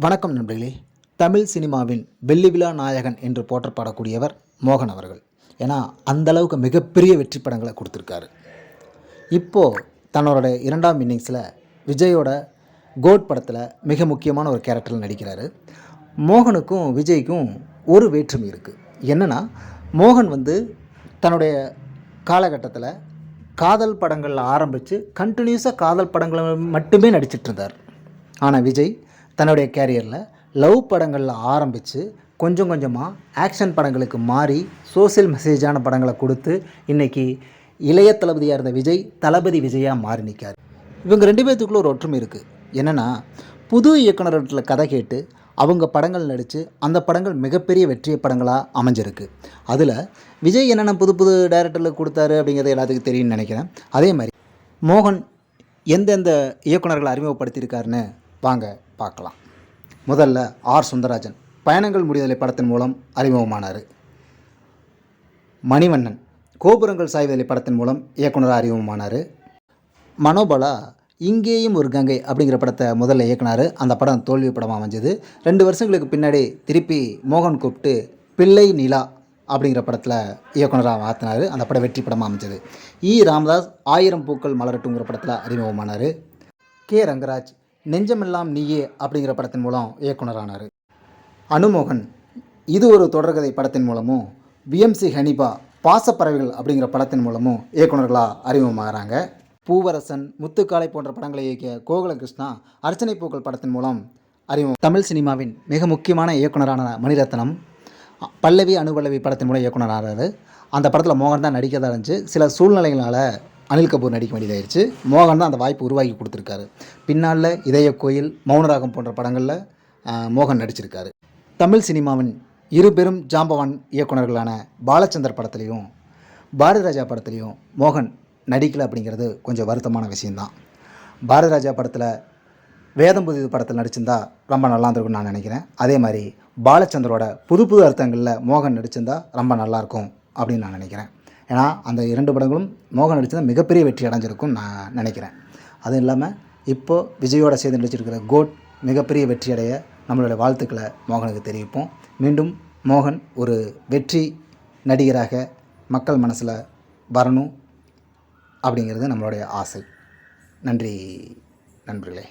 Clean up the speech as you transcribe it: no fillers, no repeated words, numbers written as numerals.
வணக்கம் நண்பர்களே. தமிழ் சினிமாவின் வெள்ளி விழா நாயகன் என்று போற்றப்படக்கூடியவர் மோகன் அவர்கள். ஏன்னா அந்தளவுக்கு மிகப்பெரிய வெற்றி படங்களை கொடுத்துருக்காரு. இப்போது தன்னோட 2ஆம் இன்னிங்ஸில் விஜயோட கோட் படத்தில் மிக முக்கியமான ஒரு கேரக்டரில் நடிக்கிறாரு. மோகனுக்கும் விஜய்க்கும் ஒரு வேற்றுமை இருக்குது. என்னென்னா, மோகன் தன்னுடைய காலகட்டத்தில் காதல் படங்களில் ஆரம்பித்து கண்டினியூஸாக காதல் படங்களை மட்டுமே நடிச்சிட்டு இருந்தார். ஆனால் விஜய் தன்னுடைய கேரியரில் லவ் படங்களில் ஆரம்பித்து கொஞ்சம் கொஞ்சமாக ஆக்ஷன் படங்களுக்கு மாறி சோசியல் மெசேஜான படங்களை கொடுத்து இன்றைக்கி இளைய தளபதியாக இருந்த விஜய் தளபதி விஜயாக மாறி நிற்கார். இவங்க 2 பேர்த்துக்குள்ள ஒரு ஒற்றுமை இருக்குது. என்னென்னா, புது இயக்குநர்களில் கதை கேட்டு அவங்க படங்கள் நடித்து அந்த படங்கள் மிகப்பெரிய வெற்றிய படங்களாக அமைஞ்சிருக்கு. அதில் விஜய் என்னென்ன புது புது டைரக்டரில் கொடுத்தாரு அப்படிங்கிறது எல்லாத்துக்கும் தெரியும்னு நினைக்கிறேன். அதே மாதிரி மோகன் எந்தெந்த இயக்குநர்களை அறிமுகப்படுத்தியிருக்காருன்னு வாங்க பார்க்கலாம். முதல்ல ஆர் சுந்தரராஜன் பயணங்கள் முடிதலை படத்தின் மூலம் அறிமுகமானார். மணிவண்ணன் கோபுரங்கள் சாய்வதலை படத்தின் மூலம் இயக்குனராக அறிமுகமானார். மனோபலா இங்கேயும் ஒரு கங்கை அப்படிங்கிற படத்தை முதல்ல இயக்குனார். அந்த படம் தோல்வி படமாக அமைஞ்சது. 2 வருஷங்களுக்கு பின்னாடி திருப்பி மோகன் கூப்பிட்டு பிள்ளை நிலா அப்படிங்கிற படத்தில் இயக்குனராக மாற்றினார். அந்த படம் வெற்றி படமாக அமைஞ்சது. ராமதாஸ் 1000 பூக்கள் மலரட்டுங்கிற படத்தில் அறிமுகமானார். ரங்கராஜ் நெஞ்சமெல்லாம் நீயே அப்படிங்கிற படத்தின் மூலம் இயக்குனரானார். அனுமோகன் இது ஒரு தொடர்கதை படத்தின் மூலமும், பிஎம்சி ஹனிபா பாசப்பறவைகள் அப்படிங்கிற படத்தின் மூலமும் இயக்குனர்களாக அறிமுகமாகறாங்க. பூவரசன், முத்துக்காலை போன்ற படங்களை இயக்கிய கோகுலகிருஷ்ணா அர்ச்சனை பூக்கள் படத்தின் மூலம் அறிமுகம். தமிழ் சினிமாவின் மிக முக்கியமான இயக்குனரான மணிரத்னம் பல்லவி அனுபல்லவி படத்தின் மூலம் இயக்குனரானார். அந்த படத்தில் மோகன் தான் நடிக்கதாக இருந்துச்சு. சில சூழ்நிலைகளால் அனில் கபூர் நடிக்க வேண்டியதாகிடுச்சு. மோகன் தான் அந்த வாய்ப்பு உருவாக்கி கொடுத்துருக்காரு. பின்னால் இதய கோயில், மௌனராகம் போன்ற படங்களில் மோகன் நடிச்சிருக்காரு. தமிழ் சினிமாவின் 2 பெரும் ஜாம்பவான் இயக்குநர்களான பாலச்சந்தர் படத்துலையும் பாரதி ராஜா படத்துலையும் மோகன் நடிக்கலை அப்படிங்கிறது கொஞ்சம் வருத்தமான விஷயந்தான். பாரதி ராஜா படத்தில் வேதம் புதிது படத்தில் நடிச்சிருந்தா ரொம்ப நல்லா இருந்திருக்குன்னு நான் நினைக்கிறேன். அதே மாதிரி பாலச்சந்தரோட புது புது அர்த்தங்களில் மோகன் நடிச்சிருந்தா ரொம்ப நல்லாயிருக்கும் அப்படின்னு நான் நினைக்கிறேன். ஏன்னா அந்த 2 படங்களும் மோகன் நடிச்சது மிகப்பெரிய வெற்றி அடைஞ்சிருக்கும்னு நான் நினைக்கிறேன். அதுவும் இல்லாமல் இப்போது விஜயோட சேர்ந்து நடிச்சிருக்கிற கோட் மிகப்பெரிய வெற்றி அடைய நம்மளுடைய வாழ்த்துக்களை மோகனுக்கு தெரிவிப்போம். மீண்டும் மோகன் ஒரு வெற்றி நடிகராக மக்கள் மனசில் வரணும் அப்படிங்கிறது நம்மளுடைய ஆசை. நன்றி நண்பர்களே.